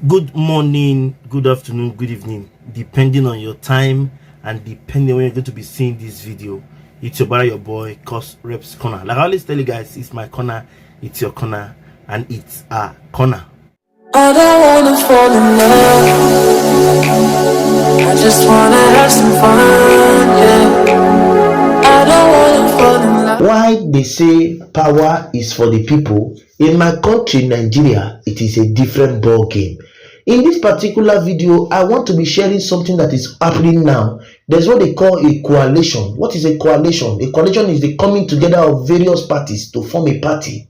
Good morning, good afternoon, good evening, depending on your time and depending on when you're going to be seeing this video. It's your brother, your boy, Cos Reps Corner. Like I always tell you guys, it's my corner, it's your corner, and it's our corner. I don't wanna fall in love, I just wanna have some fun, yeah. I don't wanna fall in love. Why they say power is for the people, in my country, Nigeria, it is a different ball game. In this particular video, I want to be sharing something that is happening now. There's what they call a coalition. What is a coalition? A coalition is the coming together of various parties to form a party.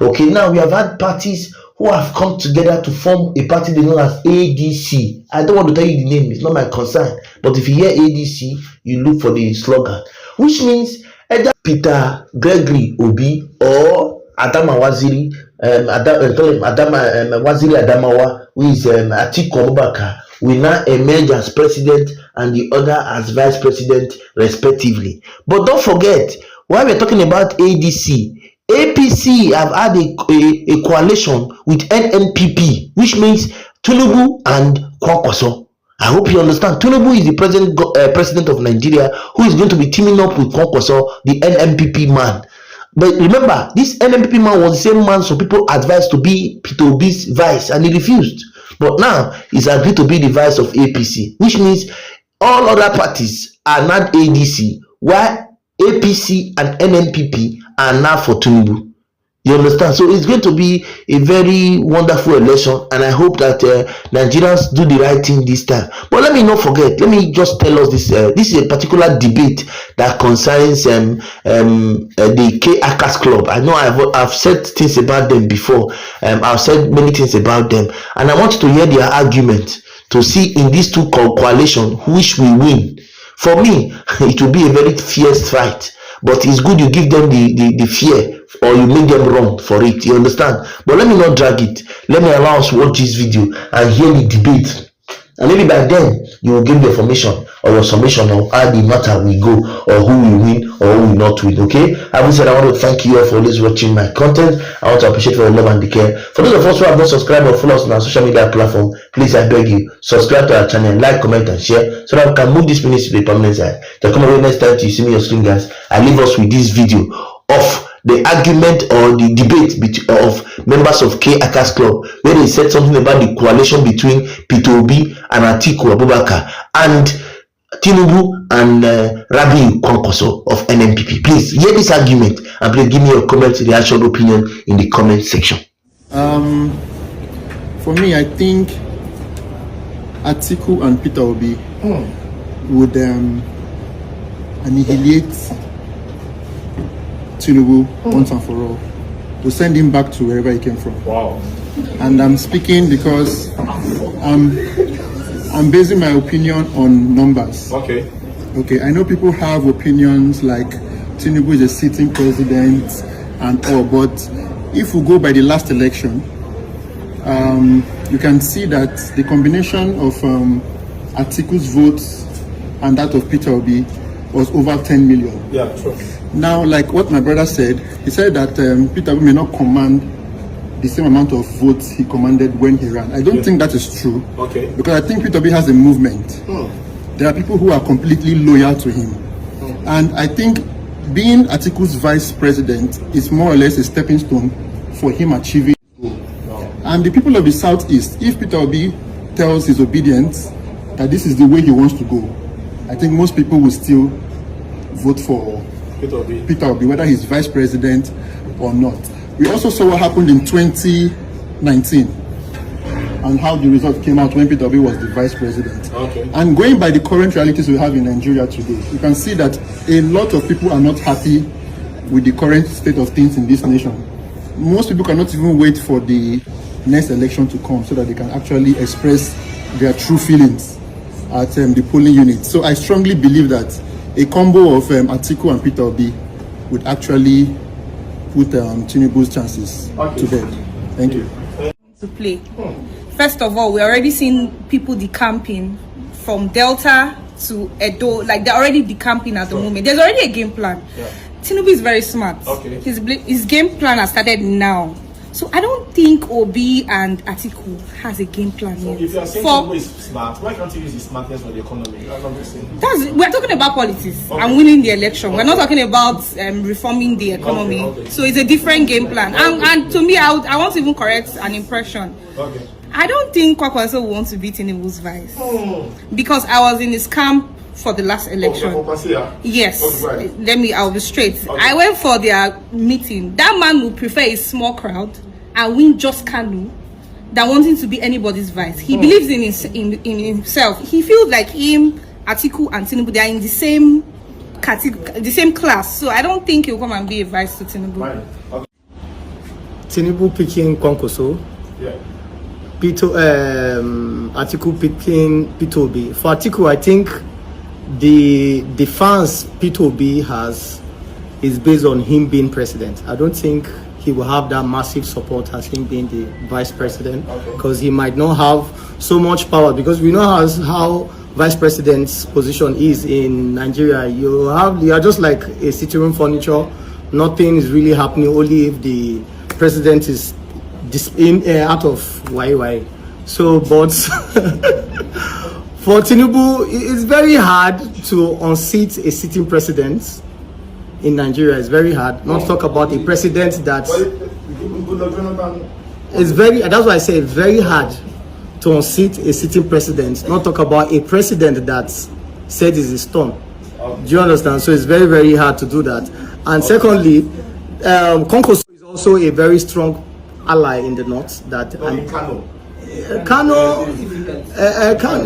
Okay, now we have had parties who have come together to form a party they know as ADC. I don't want to tell you the name, it's not my concern. But if you hear ADC, you look for the slogan, which means either Peter Gregory Obi or Adama Waziri, Waziri Adamawa, who is Atiku Abubakar, will now emerge as president and the other as vice president respectively. But don't forget, while we're talking about ADC, APC have had a coalition with NNPP, which means Tinubu and Kwankwaso. I hope you understand. Tinubu is the president of Nigeria, who is going to be teaming up with Kwankwaso, the NNPP man. But remember, this NNPP man was the same man some people advised to be Peter Obi's vice, and he refused. But now he's agreed to be the vice of APC, which means all other parties are not ADC, while APC and NNPP are now for Tinubu. You understand? So it's going to be a very wonderful election, and I hope that Nigerians do the right thing this time. But let me not forget, let me just tell us this. This is a particular debate that concerns the K Akas Club. I know I've said things about them before. I've said many things about them, and I want you to hear their argument to see in these two coalitions which will win. For me, it will be a very fierce fight. But it's good you give them the fear, or you make them run for it. You understand? But let me not drag it. Let me allow us watch this video and hear the debate. And maybe by then you will give the information or your summation of how the matter will go, or who will win or who will not win. Okay? Having said, I want to thank you all for always watching my content. I want to appreciate your love and the care. For those of us who have not subscribed or follow us on our social media platform, please, I beg you, subscribe to our channel, like, comment, and share, so that we can move this ministry to the permanent side. To come away next time to see me on screen, guys, I leave us with this video of the argument or the debate of members of K Akas Club, where they said something about the coalition between Peter Obi and Atiku Abubakar and Tinubu and Rabiu Kwankwaso of NNPP. Please hear this argument and please give me your comment, reaction, opinion in the comment section. For me, I think Atiku and Peter Obi would annihilate Tinubu once and for all, to send him back to wherever he came from. Wow. And I'm speaking because I'm basing my opinion on numbers. Okay. Okay, I know people have opinions like Tinubu is a sitting president and all, but if we go by the last election, you can see that the combination of Atiku's votes and that of Peter Obi was over 10 million. Yeah, true. Now, like what my brother said, he said that Peter Obi may not command the same amount of votes he commanded when he ran. I don't think that is true. Okay. Because I think Peter Obi has a movement. There are people who are completely loyal to him. And I think being Atiku's vice president is more or less a stepping stone for him achieving his goal. And the people of the Southeast, if Peter Obi tells his obedience that this is the way he wants to go, I think most people will still vote for Peter Obi, whether he's vice president or not. We also saw what happened in 2019 and how the result came out when Peter Obi was the vice president. Okay. And going by the current realities we have in Nigeria today, you can see that a lot of people are not happy with the current state of things in this nation. Most people cannot even wait for the next election to come so that they can actually express their true feelings at the polling unit. So I strongly believe that a combo of Atiku and Peter Obi would actually put Tinubu's chances to bed. Thank you. To play. First of all, we're already seeing people decamping from Delta to Edo. Like, they're already decamping at the moment. There's already a game plan. Tinubu is very smart. His game plan has started now. So I don't think Obi and Atiku has a game plan yet. If you are saying Tinubu is smart, why can't you use his smartness for the economy? That's what I'm saying. We're talking about politics and winning the election. We're not talking about reforming the economy. Okay. So it's a different game plan. And to me, I want to even correct an impression. Okay. I don't think Kwakwanso will want to beat Tinubu's vice because I was in his camp for the last election. Yes, Okay, I'll be straight. I went for their meeting. That man would prefer a small crowd and win just Kanu than wanting to be anybody's vice. He believes in himself. He feels like him, Atiku and Tinubu, they are in the same category, the same class. So I don't think he'll come and be a vice to Tinubu. Right. Okay. Tinubu picking Kwankwaso. Yeah. Atiku picking P2B. For Atiku, I think the fans P2B has is based on him being president. I don't think he will have that massive support as him being the vice president, because he might not have so much power, because we know how vice president's position is in Nigeria. You are just like a sitting room furniture. Nothing is really happening, only if the president is out of YY. So, but for Tinubu, it's very hard to unseat a sitting president in Nigeria. It's very hard. Not to talk about a president that is very. That's why I say it's very hard to unseat a sitting president. Not talk about a president that said is his turn. Do you understand? So it's very, very hard to do that. And secondly, Kwankwaso is also a very strong ally in the north. Kano,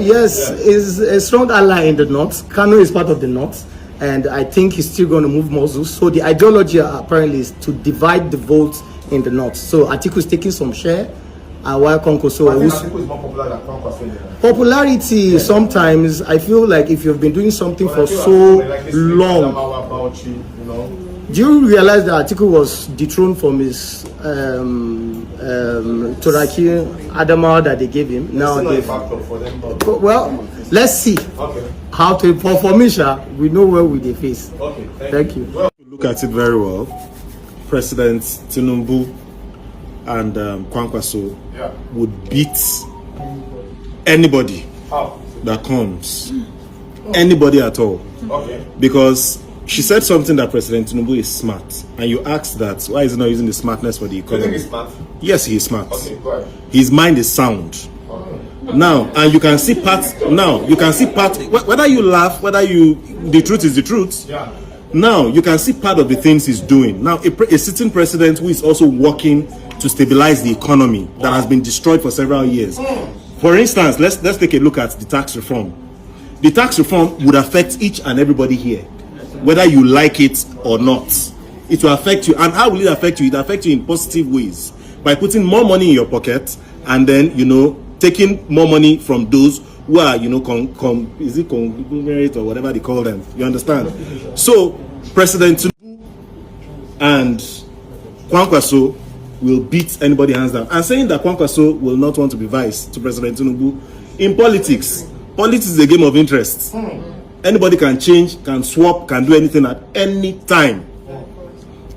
yes, is a strong ally in the north. Kano is part of the north, and I think he's still going to move muscles. So the ideology apparently is to divide the votes in the north. So Atiku is taking some share, and while Kwankwaso is more popular than Kwankwaso. Popularity, sometimes I feel like if you've been doing something for so long. Do you realize that Atiku was dethroned from his Turaki Adamawa that they gave him? Now they, well, let's see how to for Misha. We know where we they face. Okay, thank you. Look at it very well. President Tinubu and Kwankwaso would beat anybody that comes, anybody at all, because she said something that President Tinubu is smart, and you asked that why is he not using the smartness for the economy? You think he's smart? Yes, he is smart. Okay, go ahead. His mind is sound. Now, and you can see part. Now, you can see part. Whether you laugh, the truth is the truth. Yeah. Now, you can see part of the things he's doing. Now, a sitting president who is also working to stabilize the economy that has been destroyed for several years. For instance, let's take a look at the tax reform. The tax reform would affect each and everybody here, whether you like it or not. It will affect you. And how will it affect you? It will affect you in positive ways, by putting more money in your pocket, and then, taking more money from those who are, is it conglomerate or whatever they call them? You understand? So, President Tinubu and Kwankwaso will beat anybody hands down. And saying that Kwankwaso will not want to be vice to President Tinubu, in politics is a game of interest. Anybody can change, can swap, can do anything at any time.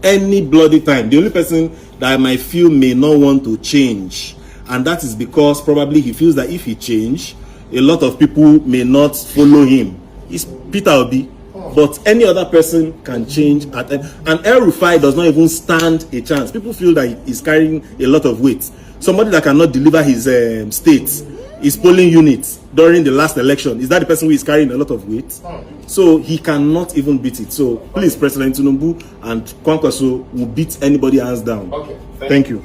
Any bloody time. The only person that I might feel may not want to change, and that is because probably he feels that if he change, a lot of people may not follow him, is Peter Obi. But any other person can change and El Rufai does not even stand a chance. People feel that he's carrying a lot of weight. Somebody that cannot deliver his state, his polling units during the last election, is that the person who is carrying a lot of weight? So he cannot even beat it. So please, President Tinubu and Kwankwaso will beat anybody hands down. Okay, thank you.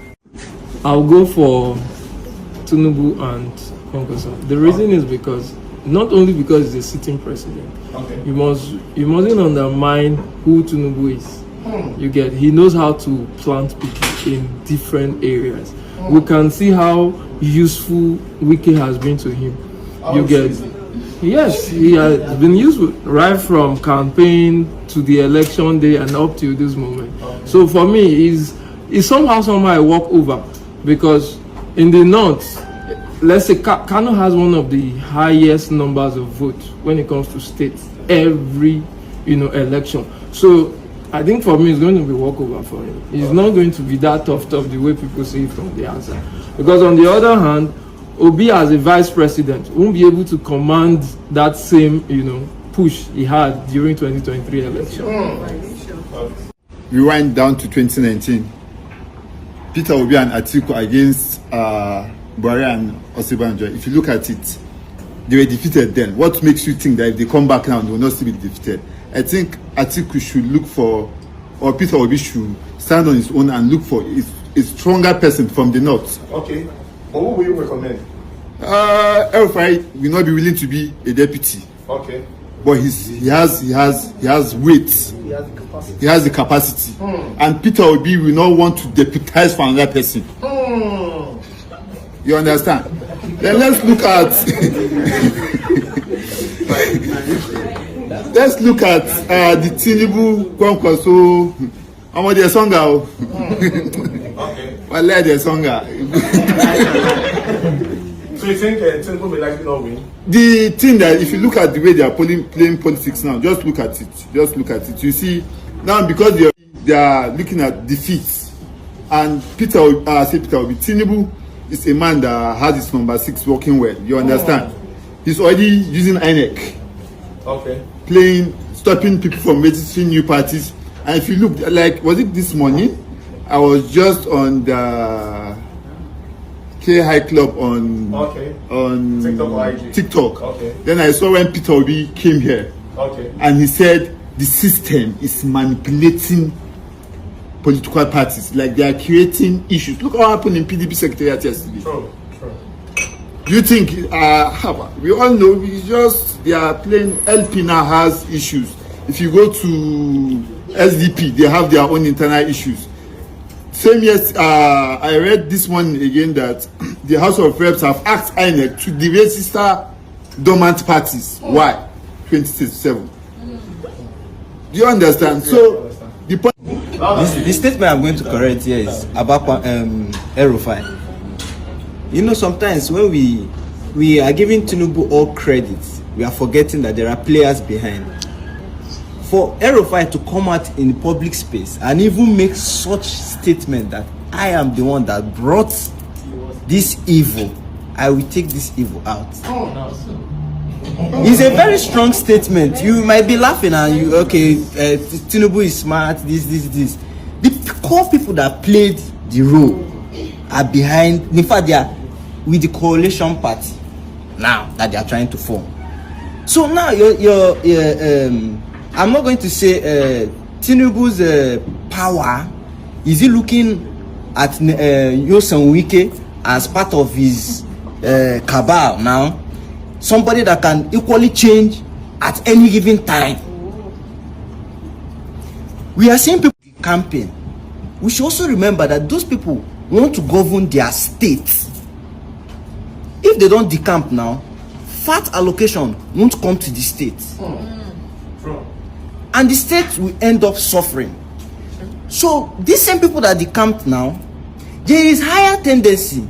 I'll go for Tinubu and Kwankwaso. The reason is because not only because he's a sitting president, you mustn't undermine who Tinubu is. You get, he knows how to plant people in different areas. We can see how useful Wike has been to him. You get, yes, he has been useful right from campaign to the election day and up to this moment. So for me, is somehow I walk over, because in the north, let's say Kano has one of the highest numbers of votes when it comes to states every election. So I think for me, it's going to be walkover for him. It's not going to be that tough the way people see it from the outside. Because on the other hand, Obi as a vice president won't be able to command that same, push he had during 2023 election. Rewind down to 2019. Peter Obi and Atiku against Buhari and Osinbajo. If you look at it, they were defeated then. What makes you think that if they come back now, they will not still be defeated? I think Atiku should look for, or Peter Obi should stand on his own and look for a stronger person from the north. Okay. But who will you recommend? El-Rufai will not be willing to be a deputy. Okay. But he has weight. He has the capacity. And Peter Obi will not want to deputize for another person. You understand? Then let's look at the Tinubu Kwankwaso. I'm on the song now. Okay. I like the song. So you think Tinubu will likely not win? The thing that if you look at the way they are playing politics now, just look at it. You see now, because they are looking at defeats, and Peter Obi, Tinubu is a man that has his number 6 working well. You understand? He's already using INEC. Okay. Stopping people from registering new parties. And if you look, like, was it this morning? I was just on the K High Club on TikTok. Okay. Then I saw when Peter Obi came here. Okay. And he said the system is manipulating political parties, like they are creating issues. Look what happened in PDP secretariat yesterday. True. Do you think we all know they are playing? LP now has issues. If you go to SDP, they have their own internal issues. Same yes, I read this morning again that the House of Reps have asked INEC to deregister dormant parties. Why? 2067. Do you understand? So the point. The statement I'm going to correct here is about El-Rufai. Sometimes when we are giving Tinubu all credits, we are forgetting that there are players behind. For El-Rufai to come out in the public space and even make such statement that I am the one that brought this evil, I will take this evil out. It's a very strong statement. You might be laughing and Tinubu is smart, this. The core people that played the role are behind. In fact, they are with the coalition party now that they are trying to form. So now I'm not going to say Tinubu's power. Is he looking at Nyesom Wike as part of his cabal now? Somebody that can equally change at any given time. We are seeing people campaign. We should also remember that those people want to govern their state. If they don't decamp now, fat allocation won't come to the state. And the state will end up suffering. So these same people that decamped now, there is higher tendency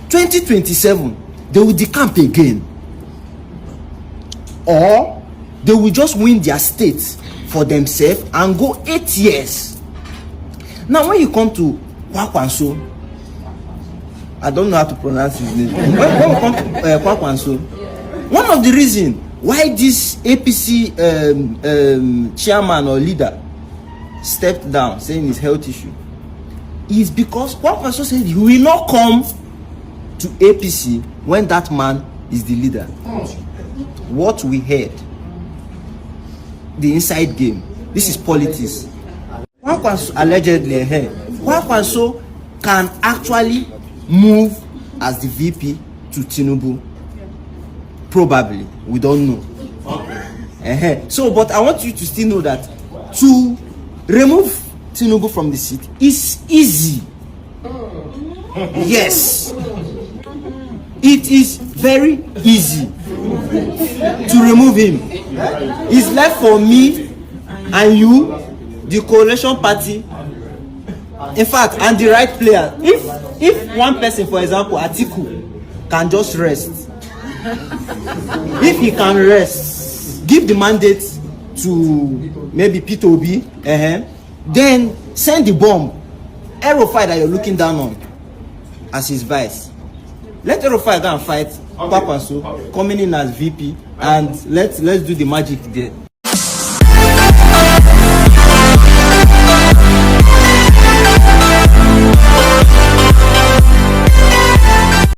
2027 they will decamp again, or they will just win their state for themselves and go 8 years. Now when you come to Kwankwaso, I don't know how to pronounce his name. When we come to Kwankwaso, one of the reasons why this APC chairman or leader stepped down saying it's health issue is because Kwankwaso said he will not come to APC when that man is the leader. What we heard, the inside game, this is politics. Kwankwaso allegedly Kwankwaso can actually move as the VP to Tinubu. Probably, we don't know. So, but I want you to still know that to remove Tinubu from the seat is easy. Yes, it is very easy to remove him. It's left for me and you, the coalition party, in fact, and the right player. If one person, for example, Atiku, can just rest, if he can rest, give the mandate to maybe P2B, then send the bomb. El-Rufai that you're looking down on as his vice. Let El-Rufai go and fight Kwankwaso coming in as VP, and let's do the magic there.